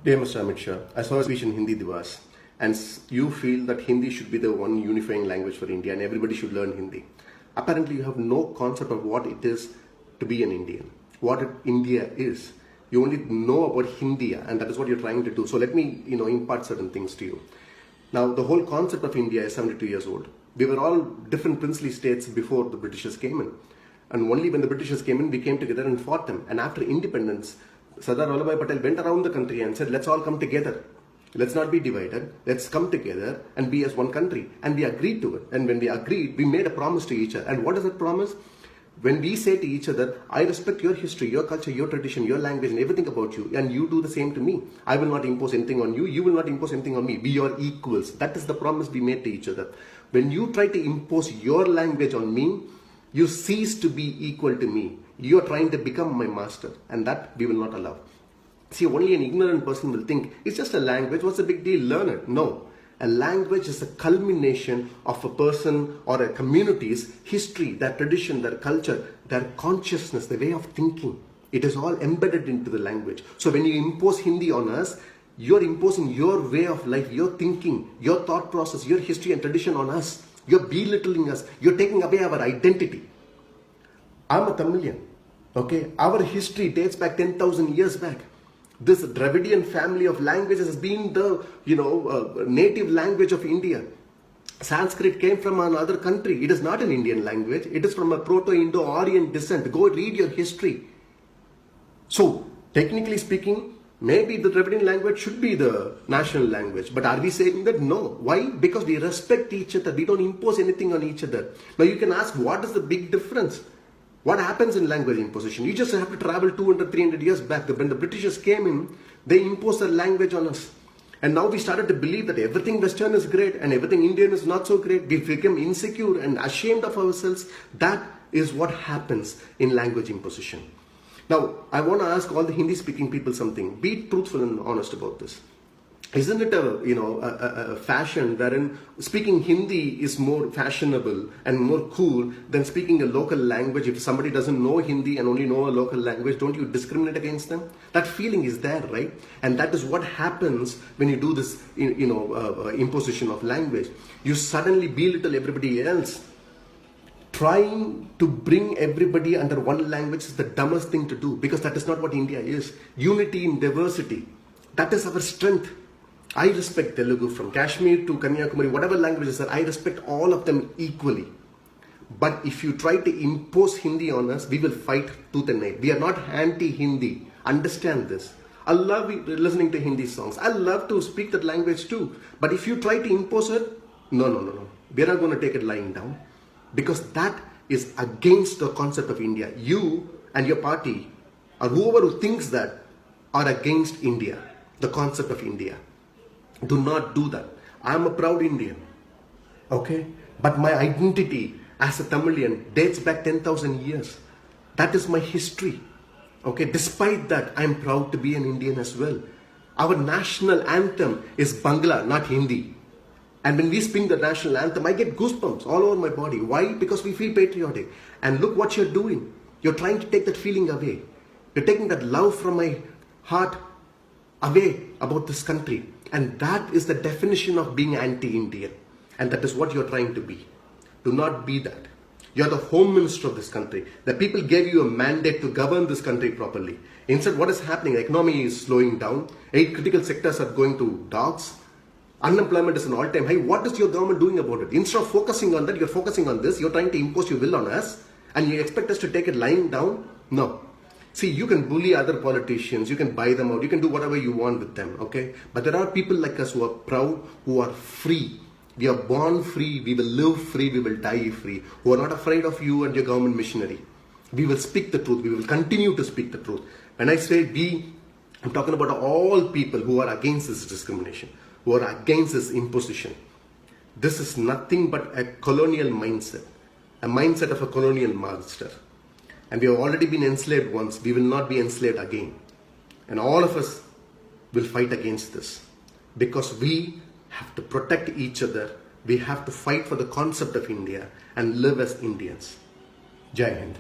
Dear Mr. Amit Shah, I saw a speech in Hindi Divas, and you feel that Hindi should be the one unifying language for India and everybody should learn Hindi. Apparently, you have no concept of what it is to be an Indian, what India is. You only know about Hindi, and that is what you're trying to do. So let me, impart certain things to you. Now, the whole concept of India is 72 years old. We were all different princely states before the Britishers came in. And only when the Britishers came in, we came together and fought them. And after independence, Sardar Vallabhbhai Patel went around the country and said, let's all come together. Let's not be divided. Let's come together and be as one country. And we agreed to it. And when we agreed, we made a promise to each other. And what is that promise? When we say to each other, I respect your history, your culture, your tradition, your language, and everything about you, and you do the same to me. I will not impose anything on you. You will not impose anything on me. We are equals. That is the promise we made to each other. When you try to impose your language on me, you cease to be equal to me. You are trying to become my master, and that we will not allow. See, only an ignorant person will think, it's just a language, what's the big deal, learn it. No. A language is a culmination of a person or a community's history, their tradition, their culture, their consciousness, the way of thinking. It is all embedded into the language. So when you impose Hindi on us, you're imposing your way of life, your thinking, your thought process, your history and tradition on us. You're belittling us. You're taking away our identity. I'm a Tamilian. Okay? Our history dates back 10,000 years back. This Dravidian family of languages has been the, native language of India. Sanskrit came from another country. It is not an Indian language. It is from a Proto-Indo-Aryan descent. Go read your history. So, technically speaking, maybe the Dravidian language should be the national language. But are we saying that? No. Why? Because we respect each other. We don't impose anything on each other. Now you can ask, what is the big difference? What happens in language imposition? You just have to travel 200, 300 years back. When the Britishers came in, they imposed their language on us. And now we started to believe that everything Western is great and everything Indian is not so great. We become insecure and ashamed of ourselves. That is what happens in language imposition. Now, I want to ask all the Hindi-speaking people something. Be truthful and honest about this. Isn't it a fashion wherein speaking Hindi is more fashionable and more cool than speaking a local language? If somebody doesn't know Hindi and only know a local language, don't you discriminate against them? That feeling is there, right? And that is what happens when you do this, imposition of language. You suddenly belittle everybody else. Trying to bring everybody under one language is the dumbest thing to do, because that is not what India is. Unity in diversity. That is our strength. I respect Telugu from Kashmir to Kanyakumari, whatever languages are, I respect all of them equally. But if you try to impose Hindi on us, we will fight tooth and nail. We are not anti-Hindi. Understand this. I love listening to Hindi songs. I love to speak that language too. But if you try to impose it, no. We are not going to take it lying down. Because that is against the concept of India. You and your party, or whoever who thinks that, are against India, the concept of India. Do not do that. I am a proud Indian. Okay? But my identity as a Tamilian dates back 10,000 years. That is my history. Okay? Despite that, I am proud to be an Indian as well. Our national anthem is Bangla, not Hindi. And when we sing the national anthem, I get goosebumps all over my body. Why? Because we feel patriotic. And look what you're doing. You're trying to take that feeling away. You're taking that love from my heart away about this country. And that is the definition of being anti-Indian. And that is what you're trying to be. Do not be that. You're the Home Minister of this country. The people gave you a mandate to govern this country properly. Instead, what is happening? The economy is slowing down. 8 critical sectors are going to dogs. Unemployment is an all-time high. What is your government doing about it? Instead of focusing on that, you're focusing on this. You're trying to impose your will on us. And you expect us to take it lying down? No. See, you can bully other politicians, you can buy them out, you can do whatever you want with them, okay? But there are people like us who are proud, who are free. We are born free, we will live free, we will die free. Who are not afraid of you and your government machinery. We will speak the truth, we will continue to speak the truth. When I say we, I'm talking about all people who are against this discrimination, who are against this imposition. This is nothing but a colonial mindset, a mindset of a colonial master. And we have already been enslaved once. We will not be enslaved again. And all of us will fight against this. Because we have to protect each other. We have to fight for the concept of India and live as Indians. Jai Hind.